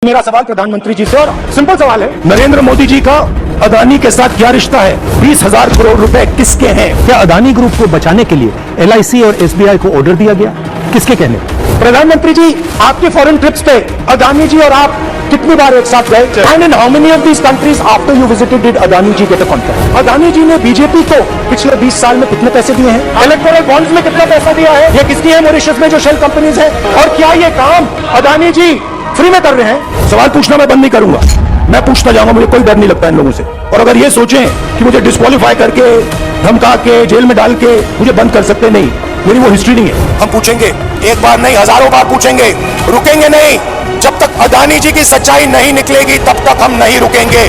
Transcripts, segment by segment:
मेरा सवाल प्रधानमंत्री जी से, और सिंपल सवाल है, नरेंद्र मोदी जी का अदानी के साथ क्या रिश्ता है? 20,000 करोड़ रुपए किसके हैं? क्या अदानी ग्रुप को बचाने के लिए LIC और SBI को ऑर्डर दिया गया? किसके कहने? प्रधानमंत्री जी, आपके फॉरेन ट्रिप्स पे अदानी जी और आप कितनी बार एक साथ गए? And in how many of these countries after you visited did Adani ji get a contract? Adani ji ने बीजेपी को पिछले 20 साल में कितने पैसे दिए हैं? इलेक्टोरल बॉन्ड्स में कितना पैसा दिया है? ये किसकी है? मॉरिशस में जो शेल कंपनीज है। और क्या ये काम अदानी जी फ्री में कर रहे हैं? सवाल पूछना मैं बंद नहीं करूंगा, मैं पूछता जाऊंगा, मुझे कोई डर नहीं लगता इन लोगों से। और अगर ये सोचें कि मुझे डिस्क्वालीफाई करके, धमका के, जेल में डाल के मुझे बंद कर सकते, नहीं, मेरी वो हिस्ट्री नहीं है। हम पूछेंगे, एक बार नहीं हजारों बार पूछेंगे, रुकेंगे नहीं। जब तक अदानी जी की सच्चाई नहीं निकलेगी तब तक हम नहीं रुकेंगे।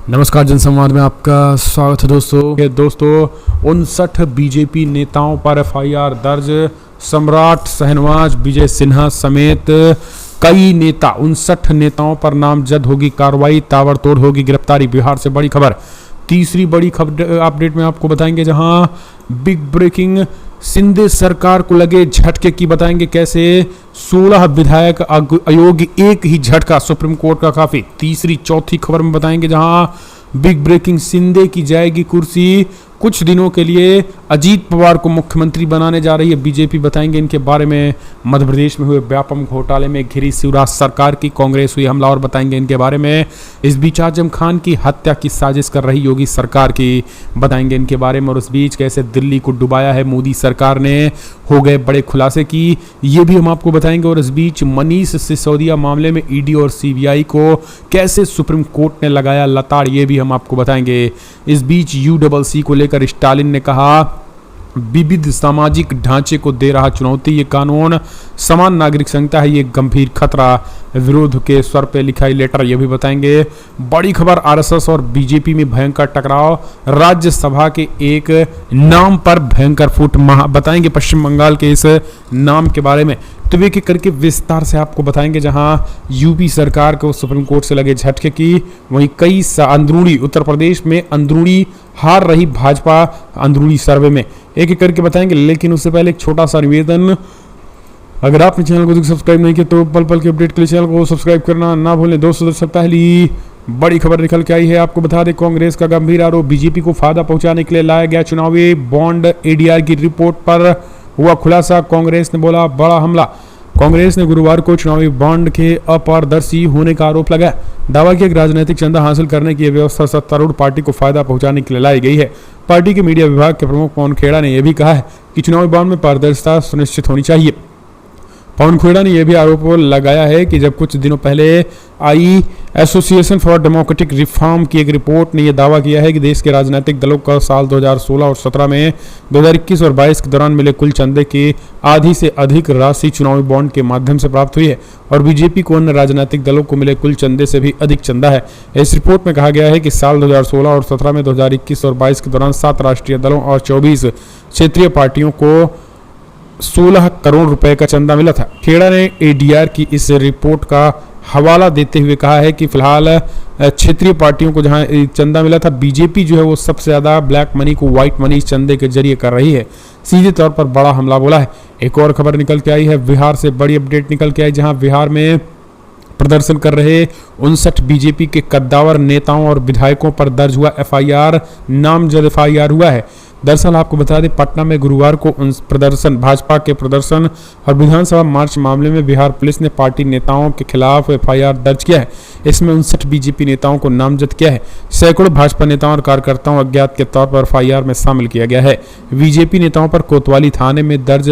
नमस्कार, जनसंवाद में आपका स्वागत है दोस्तों। 59 बीजेपी नेताओं पर FIR दर्ज। सम्राट शहनवाज, विजय सिन्हा समेत कई नेता, 59 नेताओं पर नामजद होगी कार्रवाई, ताबड़तोड़ होगी गिरफ्तारी। बिहार से बड़ी खबर, तीसरी बड़ी खबर अपडेट में आपको बताएंगे, जहां बिग ब्रेकिंग शिंदे सरकार को लगे झटके की बताएंगे कैसे। 16 विधायक अयोग्य, एक ही झटका सुप्रीम कोर्ट का काफी। तीसरी चौथी खबर में बताएंगे, जहां बिग ब्रेकिंग शिंदे की जाएगी कुर्सी, कुछ दिनों के लिए अजीत पवार को मुख्यमंत्री बनाने जा रही है बीजेपी, बताएंगे इनके बारे में। मध्य प्रदेश में हुए व्यापम घोटाले में घिरी शिवराज सरकार की कांग्रेस हुई हमला, और बताएंगे इनके बारे में। इस बीच आजम खान की हत्या की साजिश कर रही योगी सरकार की, बताएंगे इनके बारे में। और इस बीच कैसे दिल्ली को डुबाया है मोदी सरकार ने, हो गए बड़े खुलासे की, ये भी हम आपको बताएंगे। और इस बीच मनीष सिसोदिया मामले में ED और CBI को कैसे सुप्रीम कोर्ट ने लगाया लताड़, ये भी हम आपको बताएंगे। इस बीच UCC को लेकर स्टालिन ने कहा, विविध सामाजिक ढांचे को दे रहा चुनौती ये कानून, समान नागरिक संहिता है ये गंभीर खतरा, विरोध के स्वर पे लिखा लेटर, ये भी बताएंगे। बड़ी खबर, RSS और बीजेपी में भयंकर टकराव, राज्यसभा के एक नाम पर भयंकर फूट, बताएंगे पश्चिम बंगाल के इस नाम के बारे में। तो एक एक करके विस्तार से आपको बताएंगे, जहां UP सरकार को सुप्रीम कोर्ट से लगे झटके की, वहीं कई अंदरूनी, उत्तर प्रदेश में अंदरूनी हार रही भाजपा अंदरूनी सर्वे में, एक एक करके बताएंगे। लेकिन उससे पहले एक छोटा सा निवेदन, अगर आपने चैनल को सब्सक्राइब नहीं किया तो पल पल के अपडेट के लिए चैनल को सब्सक्राइब करना ना भूलें। दोस्तों, पहली बड़ी खबर निकल के आई है, आपको बता दें, कांग्रेस का गंभीर आरोप, बीजेपी को फायदा पहुंचाने के लिए लाया गया चुनावी बॉन्ड। ADR की रिपोर्ट पर हुआ खुलासा, कांग्रेस ने बोला बड़ा हमला। कांग्रेस ने गुरुवार को चुनावी बॉन्ड के अपारदर्शी होने का आरोप लगाया, दावा किया कि राजनीतिक चंदा हासिल करने की व्यवस्था सत्तारूढ़ पार्टी को फायदा पहुंचाने के लिए लाई गई है। पार्टी के मीडिया विभाग के प्रमुख पवन खेड़ा ने यह भी कहा है कि चुनावी बॉन्ड में पारदर्शिता सुनिश्चित होनी चाहिए। पवन खेड़ा ने यह भी आरोप लगाया है कि जब कुछ दिनों पहले आई एसोसिएशन फॉर डेमोक्रेटिक रिफॉर्म की एक रिपोर्ट ने यह दावा किया है कि देश के राजनीतिक दलों का साल 2016 और 17 में 2021 और 22 के दौरान मिले कुल चंदे की आधी से अधिक राशि चुनावी बॉन्ड के माध्यम से प्राप्त हुई है, और बीजेपी को अन्य राजनीतिक दलों को मिले कुल चंदे से भी अधिक चंदा है। इस रिपोर्ट में कहा गया है कि साल 2016 और 17 में 2021 और 22 के दौरान 7 राष्ट्रीय दलों और 24 क्षेत्रीय पार्टियों को 16 करोड़ रुपए का चंदा मिला था। खेड़ा ने ADR की इस रिपोर्ट का हवाला देते हुए कहा है कि फिलहाल क्षेत्रीय पार्टियों को जहां चंदा मिला था, बीजेपी जो है वो सबसे ज्यादा ब्लैक मनी को व्हाइट मनी चंदे के जरिए कर रही है, सीधे तौर पर बड़ा हमला बोला है। एक और खबर निकल के आई है, बिहार से बड़ी अपडेट निकल के आई, जहां बिहार में प्रदर्शन कर रहे 59 बीजेपी के कद्दावर नेताओं और विधायकों पर दर्ज हुआ FIR, नामजद FIR हुआ है। दरअसल आपको बता दें, पटना में गुरुवार को भाजपा के प्रदर्शन और विधानसभा मार्च मामले में बिहार पुलिस ने पार्टी नेताओं के खिलाफ FIR दर्ज किया है। इसमें 59 बीजेपी नेताओं को नामजद किया है। सैकड़ों भाजपा नेताओं और कार्यकर्ताओं अज्ञात के तौर पर FIR में शामिल किया गया है। बीजेपी नेताओं पर कोतवाली थाने में दर्ज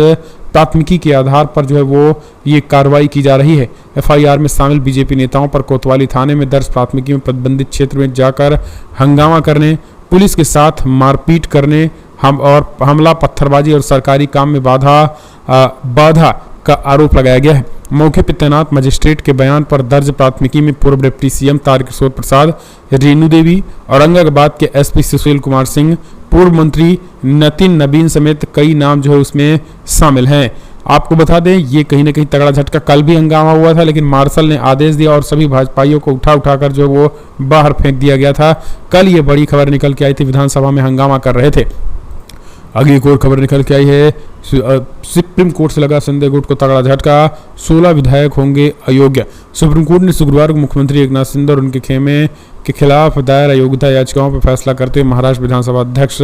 प्राथमिकी के आधार पर जो है वो ये कार्रवाई की जा रही है। FIR में शामिल बीजेपी नेताओं पर कोतवाली थाने में दर्ज प्राथमिकी में प्रतिबंधित क्षेत्र में जाकर हंगामा करने, पुलिस के साथ मारपीट करने, हमला, पत्थरबाजी और सरकारी काम में बाधा का आरोप लगाया गया है। मौके पर तैनात मजिस्ट्रेट के बयान पर दर्ज प्राथमिकी में पूर्व डिप्टी CM तारकिशोर प्रसाद, रेणु देवी, औरंगाबाद के SP सुशील कुमार सिंह, पूर्व मंत्री नितिन नवीन समेत कई नाम जो है उसमें शामिल हैं। आपको बता दें, ये कहीं ना कहीं तगड़ा झटका, कल भी हंगामा हुआ था, लेकिन मार्शल ने आदेश दिया और सभी भाजपाइयों को उठाकर जो वो बाहर फेंक दिया गया था। कल ये बड़ी खबर निकल के आई थी, विधानसभा में हंगामा कर रहे थे। आगे एक और खबर निकल के आई है, सुप्रीम कोर्ट से लगा संजय गुट को तगड़ा झटका, 16 विधायक होंगे अयोग्य। सुप्रीम कोर्ट ने शुक्रवार को मुख्यमंत्री एकनाथ शिंदे और उनके खेमे के खिलाफ दायर अयोग्यता याचिकाओं पर फैसला करते हुए महाराष्ट्र विधानसभा अध्यक्ष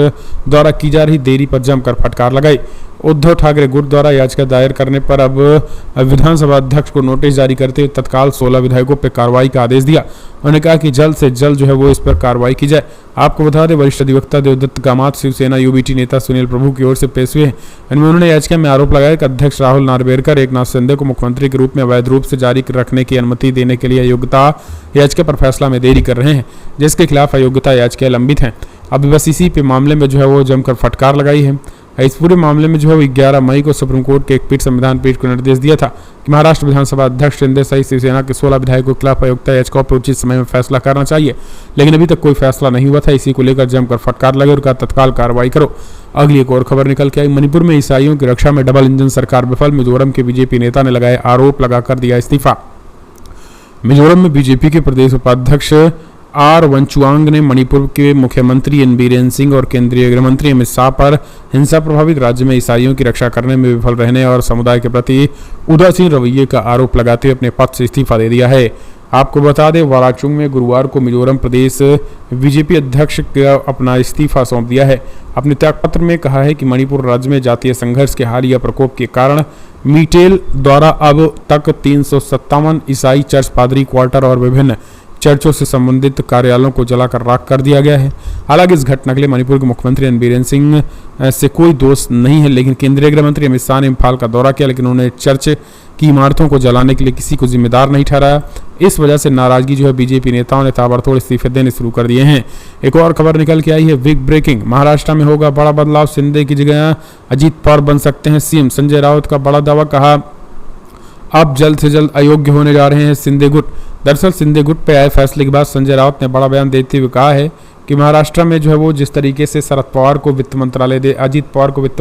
द्वारा की जा रही देरी पर जमकर फटकार लगाई। उद्धव ठाकरे गुट द्वारा याचिका दायर करने पर अब विधानसभा अध्यक्ष को नोटिस जारी करते हुए तत्काल 16 विधायकों पर कार्रवाई का आदेश दिया। उन्होंने कहा कि जल्द से जल्द जो है वो इस पर कार्रवाई की जाए। आपको बता दें, वरिष्ठ अधिवक्ता देवदत्त कामत शिवसेना यूबीटी नेता सुनील प्रभु की ओर से पेश हुए हैं। इनमें उन्होंने याचिका में आरोप लगाया कि अध्यक्ष राहुल नार्वेकर एकनाथ शिंदे को मुख्यमंत्री के रूप में अवैध रूप से जारी रखने की अनुमति देने के लिए अयोग्यता याचिका पर फैसला में देरी कर रहे हैं, जिसके खिलाफ अयोग्यता याचिकाएं लंबित हैं। अब बस इसी पे मामले में जो है वो जमकर फटकार लगाई है। इस पूरे मामले में जो है 11 मई को सुप्रीम कोर्ट के एक पीठ संविधान पीठ को निर्देश दिया था कि महाराष्ट्र विधानसभा अध्यक्ष शिंदे सहित शिवसेना के 16 विधायकों के खिलाफ अयोग्यता याचिकाओं पर उचित समय में फैसला करना चाहिए, लेकिन अभी तक कोई फैसला नहीं हुआ था। इसी को लेकर जमकर फटकार लगे और कहा तत्काल कार्रवाई करो। अगली एक और खबर निकल के आई। मणिपुर में ईसाइयों की रक्षा में डबल इंजन सरकार विफल, मिजोरम के बीजेपी नेता ने लगाए आरोप लगाकर दिया इस्तीफा। मिजोरम में बीजेपी के प्रदेश उपाध्यक्ष आर वंचुआंग ने मणिपुर के मुख्यमंत्री एन बीरेन सिंह और केंद्रीय गृह मंत्री अमित शाह पर हिंसा प्रभावित राज्य में ईसाइयों की रक्षा करने में विफल रहने और समुदाय के प्रति उदासीन रवैये का आरोप लगाते हुए अपने पद से इस्तीफा दे दिया है। आपको बता दें, वाराचुंग में गुरुवार को मिजोरम प्रदेश बीजेपी अध्यक्ष का अपना इस्तीफा सौंप दिया है। अपने त्यागपत्र में कहा है कि मणिपुर राज्य में जातीय संघर्ष के हालिया प्रकोप के कारण मीटेल द्वारा अब तक 357 ईसाई चर्च, पादरी क्वार्टर और विभिन्न चर्चों से संबंधित कार्यालयों को जलाकर राख कर दिया गया है। हालांकि इस घटना के लिए मणिपुर के मुख्यमंत्री एन बीरेन सिंह से कोई दोष नहीं है, लेकिन केंद्रीय गृह मंत्री अमित शाह ने इम्फाल का दौरा किया, लेकिन उन्होंने चर्च की इमारतों को जलाने के लिए किसी को जिम्मेदार नहीं ठहराया। इस वजह से नाराजगी जो है बीजेपी नेताओं ने ताबड़तोड़ इस्तीफे देने शुरू कर दिए हैं। एक और खबर निकल के आई है, बिग ब्रेकिंग। महाराष्ट्र में होगा बड़ा बदलाव, शिंदे की जगह अजीत पवार बन सकते हैं सीएम। संजय राउत का बड़ा दावा, कहा अब जल्द से जल्द अयोग्य होने जा रहे हैं शिंदे गुट। दरअसल शिंदे गुट पे आए फैसले के बाद संजय राउत ने बड़ा बयान देते हुए कहा है कि महाराष्ट्र में जो है वो जिस तरीके से अजीत पवार को वित्त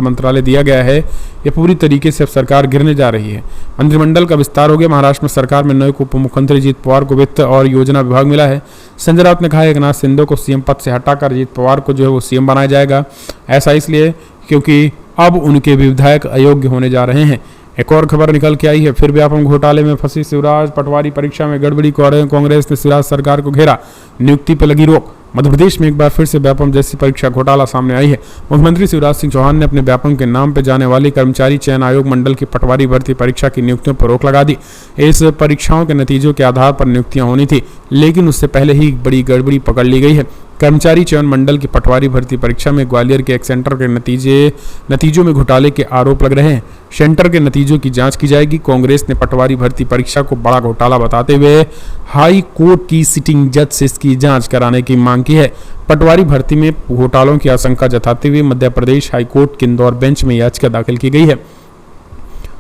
मंत्रालय दिया गया है, ये पूरी तरीके से अब सरकार गिरने जा रही है। मंत्रिमंडल का विस्तार हो गया। महाराष्ट्र में सरकार में नए उप मुख्यमंत्री अजीत पवार को वित्त और योजना विभाग मिला है। संजय राउत ने कहा एकनाथ शिंदे को सीएम पद से हटाकर अजीत पवार को जो है वो सीएम बनाया जाएगा। ऐसा इसलिए क्योंकि अब उनके विधायक अयोग्य होने जा रहे हैं। एक और खबर निकल के आई है, फिर व्यापम घोटाले में फंसी शिवराज, पटवारी परीक्षा में गड़बड़ी, कांग्रेस ने शिवराज सरकार को घेरा, नियुक्ति पर लगी रोक। मध्य प्रदेश में एक बार फिर से व्यापम जैसी परीक्षा घोटाला सामने आई है। मुख्यमंत्री शिवराज सिंह चौहान ने अपने व्यापम के नाम पर जाने वाली कर्मचारी चयन आयोग मंडल की पटवारी भर्ती परीक्षा की नियुक्तियों पर रोक लगा दी। इस परीक्षाओं के नतीजों के आधार पर नियुक्तियां होनी थी, लेकिन उससे पहले ही बड़ी गड़बड़ी पकड़ ली गई है। कर्मचारी चयन मंडल की पटवारी भर्ती परीक्षा में ग्वालियर के एक सेंटर के नतीजों में घोटाले के आरोप लग रहे हैं। सेंटर के नतीजों की जांच की जाएगी। कांग्रेस ने पटवारी भर्ती परीक्षा को बड़ा घोटाला बताते हुए हाई कोर्ट की सिटिंग जज से इसकी जांच कराने की मांग की है। पटवारी भर्ती में घोटालों की आशंका जताते हुए मध्य प्रदेश हाई कोर्ट के इंदौर बेंच में याचिका दाखिल की गई है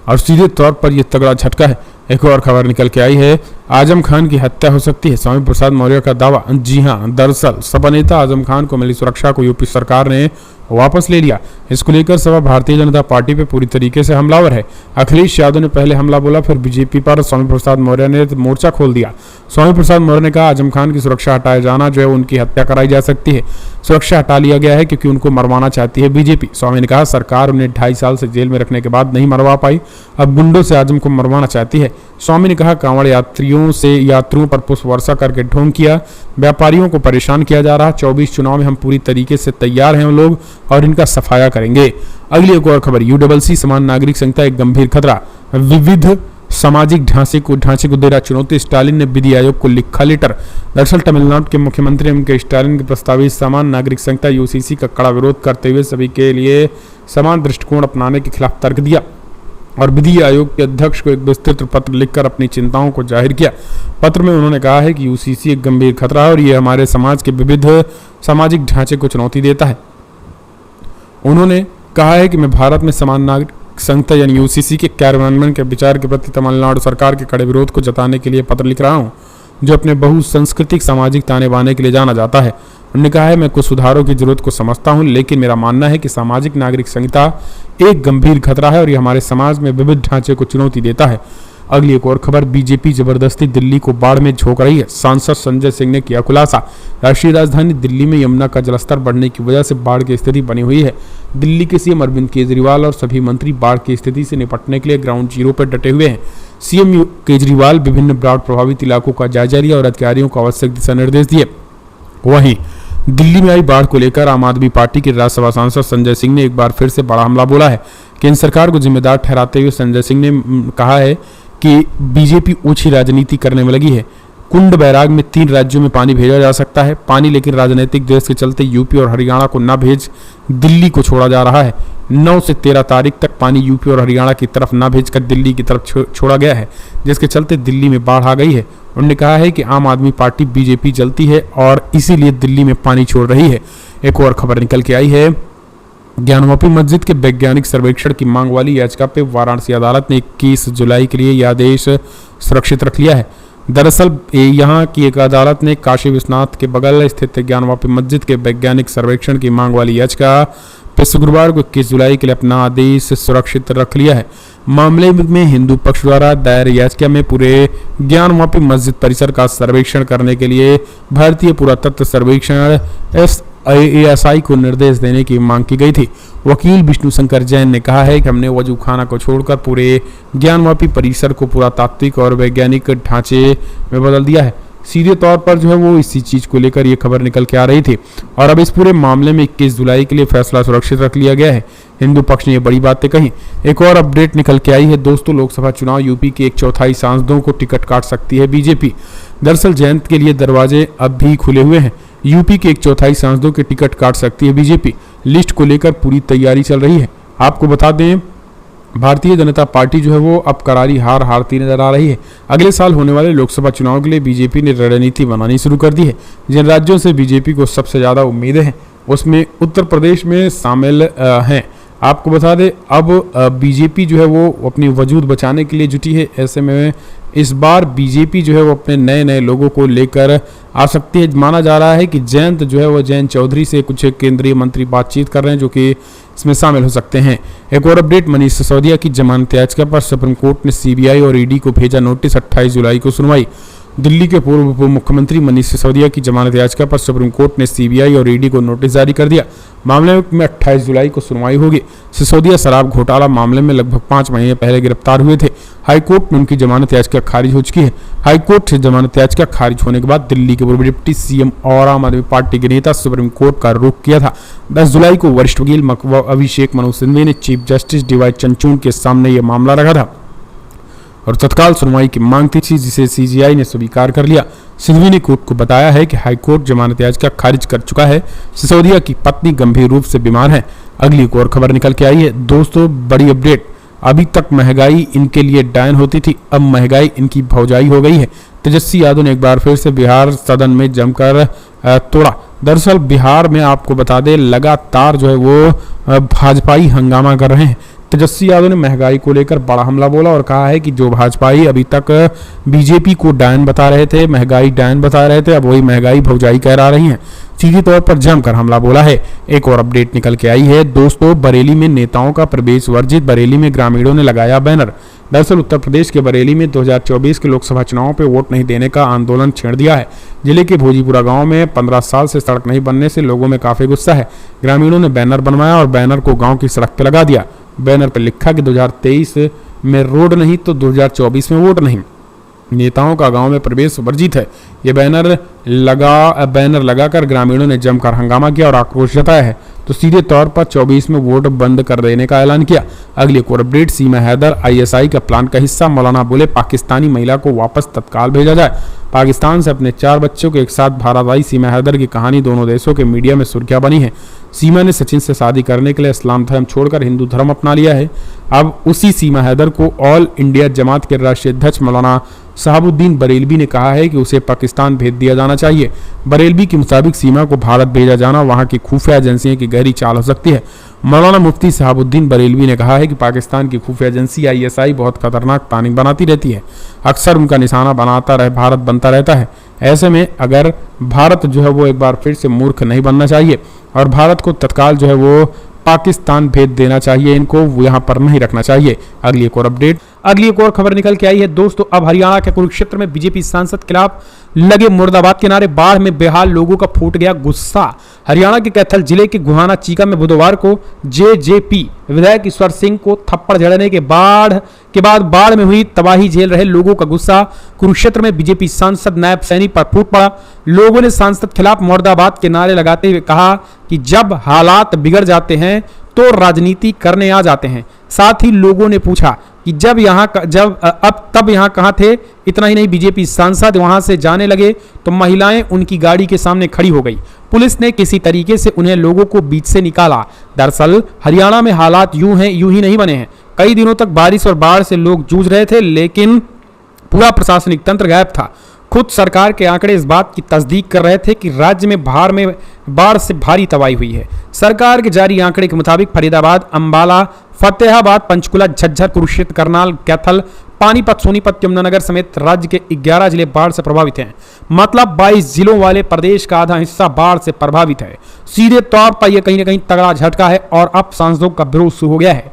और सीधे तौर पर यह तगड़ा झटका है। एक और खबर निकल के आई है, आजम खान की हत्या हो सकती है, स्वामी प्रसाद मौर्य का दावा। जी हां, दरअसल सपा नेता आजम खान को मिली सुरक्षा को यूपी सरकार ने वापस ले लिया। इसको लेकर सपा भारतीय जनता पार्टी पे पूरी तरीके से हमलावर है। अखिलेश यादव ने पहले हमला बोला, फिर बीजेपी पर स्वामी प्रसाद मौर्य ने मोर्चा खोल दिया। स्वामी प्रसाद मौर्य ने कहा आजम खान की सुरक्षा हटाए जाना जो है उनकी हत्या कराई जा सकती है। सुरक्षा हटा लिया गया है क्योंकि उनको मरवाना चाहती है बीजेपी। स्वामी ने कहा सरकार उन्हें 2.5 साल से जेल में रखने के बाद नहीं मरवा पाई, अब गुंडों से आजम को मरवाना चाहती है। स्वामी ने कहा कांवड़ यात्रियों पर पुष्प वर्षा करके ढोंग किया, व्यापारियों को परेशान किया जा रहा। 24 चुनाव में हम पूरी तरीके से तैयार हैं लोग और इनका सफाया करेंगे। अगली एक और खबर, यूडब्ल्यूसी समान नागरिक संहिता एक गंभीर खतरा, विविध सामाजिक ढांचे को दे रहा चुनौती, स्टालिन ने विधि आयोग को लिखा लेटर। दरअसल तमिलनाडु के मुख्यमंत्री एम.के. स्टालिन के प्रस्तावित समान नागरिक संहिता यूसीसी का कड़ा विरोध करते हुए सभी के लिए समान दृष्टिकोण अपनाने के खिलाफ तर्क दिया और विधि आयोग के अध्यक्ष को एक विस्तृत पत्र लिखकर अपनी चिंताओं को जाहिर किया। पत्र में उन्होंने कहा है कि यूसीसी एक गंभीर खतरा है और ये हमारे समाज के विविध सामाजिक ढांचे को चुनौती देता है। उन्होंने कहा है कि मैं भारत में समान नागरिक संहिता यानी यूसीसी के कार्यान्वयन के विचार के प्रति तमिलनाडु सरकार के कड़े विरोध को जताने के लिए पत्र लिख रहा हूँ, जो अपने बहुसांस्कृतिक सामाजिक ताने बाने के लिए जाना जाता है। उन्होंने कहा है मैं कुछ सुधारों की जरूरत को समझता हूं, लेकिन मेरा मानना है कि सामाजिक नागरिक संहिता एक गंभीर खतरा है और ये हमारे समाज में विविध ढांचे को चुनौती देता है। अगली एक और खबर, बीजेपी जबरदस्ती दिल्ली को बाढ़ में झोंक रही है, सांसद संजय सिंह ने किया खुलासा। राष्ट्रीय राजधानी दिल्ली में यमुना का जलस्तर बढ़ने की वजह से बाढ़ की स्थिति बनी हुई है। दिल्ली के सीएम अरविंद केजरीवाल और सभी मंत्री बाढ़ की स्थिति से निपटने के लिए ग्राउंड जीरो पर डटे हुए हैं। सीएम केजरीवाल विभिन्न बाढ़ प्रभावित इलाकों का जायजा लिया और अधिकारियों को आवश्यक दिशा निर्देश दिए। वहीं दिल्ली में आई बाढ़ को लेकर आम आदमी पार्टी के राज्यसभा सांसद संजय सिंह ने एक बार फिर से बड़ा हमला बोला है। केंद्र सरकार को जिम्मेदार ठहराते हुए संजय सिंह ने कहा है कि बीजेपी ओछी राजनीति करने में लगी है। कुंड बैराग में 3 राज्यों में पानी भेजा जा सकता है पानी, लेकिन राजनीतिक द्वेष के चलते यूपी और हरियाणा को न भेज दिल्ली को छोड़ा जा रहा है। 9 से 13 तारीख तक पानी यूपी और हरियाणा की तरफ न भेजकर दिल्ली की तरफ छोड़ा गया है, जिसके चलते दिल्ली में बाढ़ आ गई है। उन्होंने कहा है कि आम आदमी पार्टी बीजेपी जलती है और इसीलिए दिल्ली में पानी छोड़ रही है। एक और खबर निकल के आई है, ज्ञानवापी मस्जिद के वैज्ञानिक सर्वेक्षण की मांग वाली याचिका पे वाराणसी अदालत ने 21 जुलाई के लिए यह आदेश सुरक्षित रख लिया है। दरअसल यहाँ की एक अदालत ने काशी विश्वनाथ के बगल स्थित ज्ञानवापी मस्जिद के वैज्ञानिक सर्वेक्षण की मांग वाली याचिका पे शुक्रवार को 21 जुलाई के लिए अपना आदेश सुरक्षित रख लिया है। मामले में हिंदू पक्ष द्वारा दायर याचिका में पूरे ज्ञानवापी मस्जिद परिसर का सर्वेक्षण करने के लिए भारतीय पुरातत्व सर्वेक्षण ASI को निर्देश देने की मांग की गई थी। वकील विष्णु शंकर जैन ने कहा है कि हमने वजू खाना को छोड़कर पूरे ज्ञानवापी परिसर को पुरातात्विक और वैज्ञानिक ढांचे में बदल दिया है। सीधे तौर पर जो है वो इसी चीज को लेकर ये खबर निकल के आ रही थी और अब इस पूरे मामले में 21 जुलाई के लिए फैसला सुरक्षित रख लिया गया है। हिंदू पक्ष ने ये बड़ी बातें कही। एक और अपडेट निकल के आई है दोस्तों, लोकसभा चुनाव यूपी के 1/4 सांसदों को टिकट काट सकती है बीजेपी। दरअसल जयंत के लिए दरवाजे अब भी खुले हुए हैं। यूपी के 1/4 सांसदों के टिकट काट सकती है बीजेपी। लिस्ट को लेकर पूरी तैयारी चल रही है। आपको बता दें, भारतीय जनता पार्टी जो है वो अब करारी हार हारती नजर आ रही है। अगले साल होने वाले लोकसभा चुनाव के लिए बीजेपी ने रणनीति बनानी शुरू कर दी है। जिन राज्यों से बीजेपी को सबसे ज़्यादा उम्मीदें हैं उसमें उत्तर प्रदेश में शामिल हैं। आपको बता दें, अब बीजेपी जो है वो अपनी वजूद बचाने के लिए जुटी है। ऐसे में इस बार बीजेपी जो है वो अपने नए नए लोगों को लेकर आ सकती है। माना जा रहा है कि जयंत जो है वो जयंत चौधरी से कुछ केंद्रीय मंत्री बातचीत कर रहे हैं जो कि इसमें शामिल हो सकते हैं। एक और अपडेट, मनीष सिसोदिया की जमानत याचिका पर सुप्रीम कोर्ट ने सीबीआई और ईडी को भेजा नोटिस। 28 जुलाई को सुनवाई। दिल्ली के पूर्व उप मुख्यमंत्री मनीष सिसोदिया की जमानत याचिका पर सुप्रीम कोर्ट ने सीबीआई और ईडी को नोटिस जारी कर दिया। मामले में 28 जुलाई को सुनवाई होगी। सिसोदिया शराब घोटाला मामले में लगभग 5 महीने पहले गिरफ्तार हुए थे। हाईकोर्ट में उनकी जमानत याचिका खारिज हो चुकी है। हाईकोर्ट से जमानत याचिका खारिज होने के बाद दिल्ली के पूर्व डिप्टी सीएम और आम आदमी पार्टी के नेता सुप्रीम कोर्ट का रुख किया था। 10 जुलाई को वरिष्ठ वकील अभिषेक मनु सिंघवी ने चीफ जस्टिस डीवाई चंद्रचूड़ के सामने यह मामला रखा था और तत्काल सुनवाई की मांग थी, जिसे सीजीआई ने स्वीकार कर लिया। सिंघवी ने कोर्ट को बताया है कि हाईकोर्ट जमानत याचिका खारिज कर चुका है। सिसोदिया की पत्नी गंभीर रूप से बीमार है। अगली एक और खबर निकल के आई है दोस्तों, बड़ी अपडेट। अभी तक महंगाई इनके लिए डायन होती थी, अब महंगाई इनकी भौजाई हो गई है। तेजस्वी यादव ने एक बार फिर से बिहार सदन में जमकर तोड़ा। दरअसल बिहार में आपको बता दें, लगातार जो है वो भाजपाई हंगामा कर रहे हैं। तेजस्वी यादव ने महंगाई को लेकर बड़ा हमला बोला और कहा है कि जो भाजपाई अभी तक बीजेपी को डायन बता रहे थे, महंगाई डायन बता रहे थे, अब वही महंगाई भौजाई कह रही हैं। सीधे तौर पर जमकर हमला बोला है। एक और अपडेट निकल के आई है दोस्तों, बरेली में नेताओं का प्रवेश वर्जित। बरेली में ग्रामीणों ने लगाया बैनर। दरअसल उत्तर प्रदेश के बरेली में 2024 के लोकसभा चुनाव पर वोट नहीं देने का आंदोलन छेड़ दिया है। जिले के भोजीपुरा गांव में 15 साल से सड़क नहीं बनने से लोगों में काफी गुस्सा है। ग्रामीणों ने बैनर बनवाया और बैनर को गांव की सड़क पर लगा दिया। बैनर पर लिखा कि 2023 में रोड नहीं तो 2024 में वोट नहीं। नेताओं का गांव में प्रवेश वर्जित है। ये बैनर लगाकर ग्रामीणों ने जमकर हंगामा किया और आक्रोश जताया है। तो सीधे तौर पर 24 में वोट बंद कर देने का ऐलान किया। अगली एक और अपडेट, सीमा हैदर ISI का प्लान का हिस्सा। मौलाना बोले पाकिस्तानी महिला को वापस तत्काल भेजा जाए। पाकिस्तान से अपने 4 बच्चों के एक साथ भारत आई सीमा हैदर की कहानी दोनों देशों के मीडिया में सुर्खियां बनी है। सीमा ने सचिन से शादी करने के लिए इस्लाम धर्म छोड़कर हिंदू धर्म अपना लिया है। अब उसी सीमा हैदर को ऑल इंडिया जमात के राष्ट्रीय अध्यक्ष मौलाना शहाबुद्दीन बरेलवी ने कहा है कि उसे पाकिस्तान भेज दिया जाना चाहिए। बरेलवी के मुताबिक सीमा को भारत भेजा जाना वहां की खुफिया एजेंसियों की गहरी चाल हो सकती है। मौलाना मुफ्ती शहाबुद्दीन बरेलवी ने कहा है कि पाकिस्तान की खुफिया एजेंसी ISI बहुत खतरनाक प्लानिंग बनाती रहती है। अक्सर उनका निशाना भारत बनता रहता है। ऐसे में अगर भारत जो है वो एक बार फिर से मूर्ख नहीं बनना चाहिए और भारत को तत्काल जो है वो पाकिस्तान भेज देना चाहिए, इनको यहाँ पर नहीं रखना चाहिए। अगली एक और अपडेट, अगली एक और खबर निकल के आई है दोस्तों। अब हरियाणा के कुरुक्षेत्र में बीजेपी सांसद खिलाफ लगे मुर्दाबाद के नारे, बाढ़ में बेहाल लोगों का फूट गया गुस्सा। हरियाणा के कैथल जिले के गुहाना चीका में बुधवार को जेजेपी विधायक ईश्वर सिंह को थप्पड़ जड़ने के बाद बाढ़ में हुई तबाही झेल रहे लोगों का गुस्सा कुरुक्षेत्र में बीजेपी सांसद नायब सैनी पर फूट पड़ा। लोगों ने सांसद खिलाफ मुर्दाबाद के नारे लगाते हुए कहा कि जब हालात बिगड़ जाते हैं तो राजनीति करने आ जाते हैं। साथ ही लोगों ने पूछा कि तब यहाँ कहाँ थे। इतना ही नहीं, बीजेपी सांसद वहां से जाने लगे तो महिलाएं उनकी गाड़ी के सामने खड़ी हो गई। पुलिस ने किसी तरीके से उन्हें लोगों को बीच से निकाला। दरअसल हरियाणा में हालात यूं ही नहीं बने हैं। कई दिनों तक बारिश और बाढ़ से लोग जूझ रहे थे, लेकिन पूरा प्रशासनिक तंत्र गायब था। खुद सरकार के आंकड़े इस बात की तस्दीक कर रहे थे कि राज्य में बाढ़ से भारी तबाही हुई है। सरकार के जारी आंकड़े के मुताबिक फरीदाबाद, अंबाला, फतेहाबाद, पंचकुला, झज्जर, कुरुक्षेत्र, करनाल, कैथल, पानीपत, सोनीपत, यमुनानगर समेत राज्य के 11 जिले बाढ़ से प्रभावित हैं। मतलब 22 जिलों वाले प्रदेश का आधा हिस्सा बाढ़ से प्रभावित है। सीधे तौर पर यह कहीं ना कहीं तगड़ा झटका है और अब सांसदों का विरोध शुरू हो गया है।